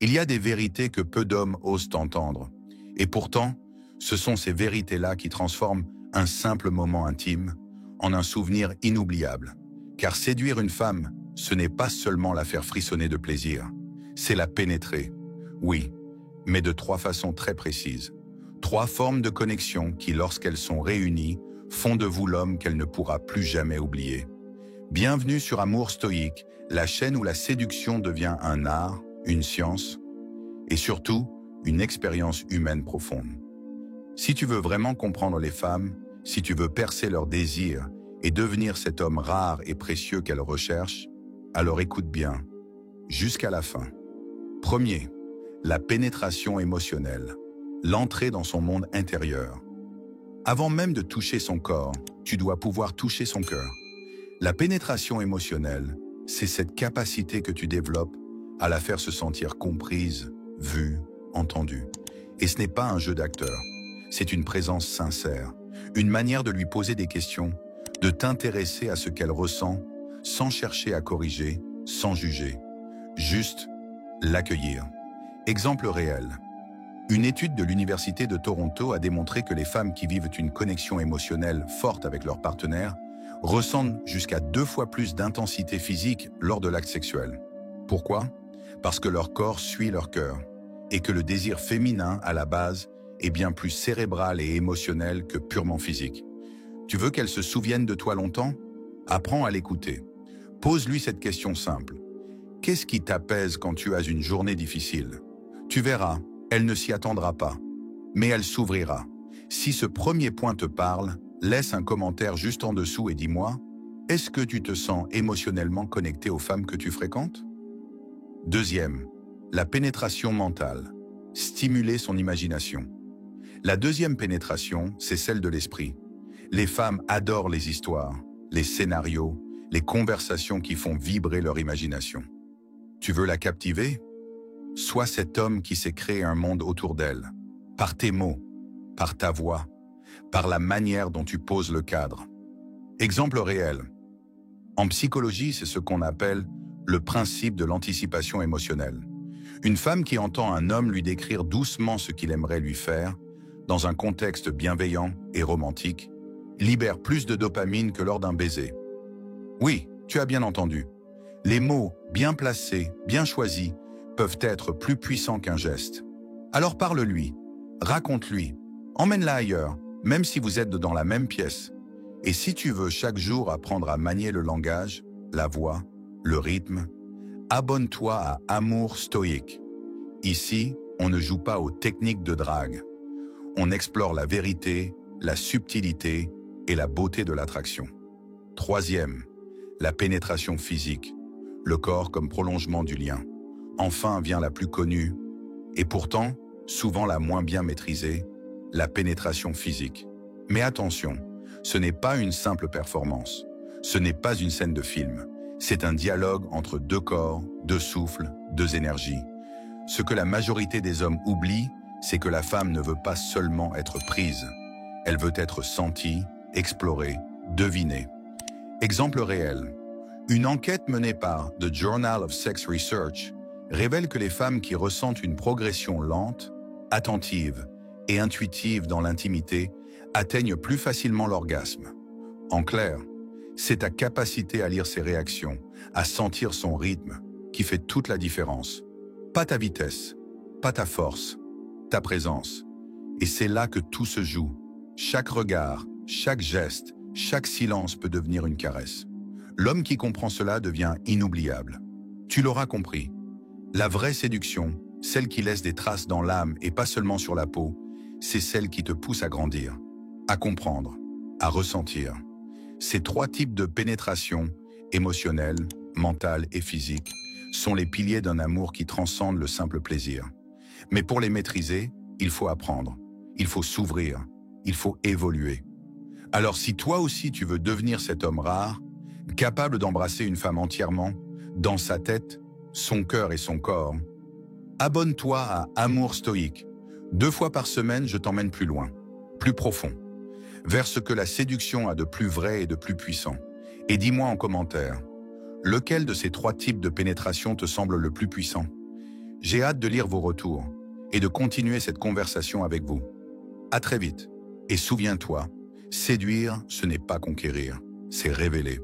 Il y a des vérités que peu d'hommes osent entendre. Et pourtant, ce sont ces vérités-là qui transforment un simple moment intime en un souvenir inoubliable. Car séduire une femme, ce n'est pas seulement la faire frissonner de plaisir, c'est la pénétrer. Oui, mais de 3 façons très précises. 3 formes de connexion qui, lorsqu'elles sont réunies, font de vous l'homme qu'elle ne pourra plus jamais oublier. Bienvenue sur Amour Stoïque, la chaîne où la séduction devient un art, une science et surtout une expérience humaine profonde. Si tu veux vraiment comprendre les femmes, si tu veux percer leurs désirs et devenir cet homme rare et précieux qu'elles recherchent, alors écoute bien, jusqu'à la fin. Premier, la pénétration émotionnelle, l'entrée dans son monde intérieur. Avant même de toucher son corps, tu dois pouvoir toucher son cœur. La pénétration émotionnelle, c'est cette capacité que tu développes à la faire se sentir comprise, vue, entendue. Et ce n'est pas un jeu d'acteur, c'est une présence sincère, une manière de lui poser des questions, de t'intéresser à ce qu'elle ressent, sans chercher à corriger, sans juger. Juste l'accueillir. Exemple réel. Une étude de l'Université de Toronto a démontré que les femmes qui vivent une connexion émotionnelle forte avec leur partenaire ressentent jusqu'à 2 fois plus d'intensité physique lors de l'acte sexuel. Pourquoi ? Parce que leur corps suit leur cœur et que le désir féminin, à la base, est bien plus cérébral et émotionnel que purement physique. Tu veux qu'elle se souvienne de toi longtemps ? Apprends à l'écouter. Pose-lui cette question simple. Qu'est-ce qui t'apaise quand tu as une journée difficile ? Tu verras, elle ne s'y attendra pas, mais elle s'ouvrira. Si ce premier point te parle, laisse un commentaire juste en dessous et dis-moi, est-ce que tu te sens émotionnellement connecté aux femmes que tu fréquentes ? Deuxième, la pénétration mentale. Stimuler son imagination. La deuxième pénétration, c'est celle de l'esprit. Les femmes adorent les histoires, les scénarios, les conversations qui font vibrer leur imagination. Tu veux la captiver ? Sois cet homme qui s'est créé un monde autour d'elle, par tes mots, par ta voix, par la manière dont tu poses le cadre. Exemple réel. En psychologie, c'est ce qu'on appelle le principe de l'anticipation émotionnelle. Une femme qui entend un homme lui décrire doucement ce qu'il aimerait lui faire, dans un contexte bienveillant et romantique, libère plus de dopamine que lors d'un baiser. Oui, tu as bien entendu. Les mots bien placés, bien choisis, peuvent être plus puissants qu'un geste. Alors parle-lui, raconte-lui, emmène-la ailleurs, même si vous êtes dans la même pièce. Et si tu veux chaque jour apprendre à manier le langage, la voix, le rythme, abonne-toi à Amour Stoïque. Ici, on ne joue pas aux techniques de drague. On explore la vérité, la subtilité et la beauté de l'attraction. Troisième, la pénétration physique, le corps comme prolongement du lien. Enfin vient la plus connue, et pourtant, souvent la moins bien maîtrisée, la pénétration physique. Mais attention, ce n'est pas une simple performance, ce n'est pas une scène de film. C'est un dialogue entre 2 corps, 2 souffles, 2 énergies. Ce que la majorité des hommes oublient, c'est que la femme ne veut pas seulement être prise. Elle veut être sentie, explorée, devinée. Exemple réel. Une enquête menée par The Journal of Sex Research révèle que les femmes qui ressentent une progression lente, attentive et intuitive dans l'intimité atteignent plus facilement l'orgasme. En clair, c'est ta capacité à lire ses réactions, à sentir son rythme, qui fait toute la différence. Pas ta vitesse, pas ta force, ta présence. Et c'est là que tout se joue. Chaque regard, chaque geste, chaque silence peut devenir une caresse. L'homme qui comprend cela devient inoubliable. Tu l'auras compris. La vraie séduction, celle qui laisse des traces dans l'âme et pas seulement sur la peau, c'est celle qui te pousse à grandir, à comprendre, à ressentir. Ces 3 types de pénétration, émotionnelle, mentale et physique, sont les piliers d'un amour qui transcende le simple plaisir. Mais pour les maîtriser, il faut apprendre, il faut s'ouvrir, il faut évoluer. Alors si toi aussi tu veux devenir cet homme rare, capable d'embrasser une femme entièrement, dans sa tête, son cœur et son corps, abonne-toi à Amour Stoïque. 2 fois par semaine, je t'emmène plus loin, plus profond, vers ce que la séduction a de plus vrai et de plus puissant. Et dis-moi en commentaire, lequel de ces 3 types de pénétration te semble le plus puissant ? J'ai hâte de lire vos retours et de continuer cette conversation avec vous. À très vite. Et souviens-toi, séduire, ce n'est pas conquérir, c'est révéler.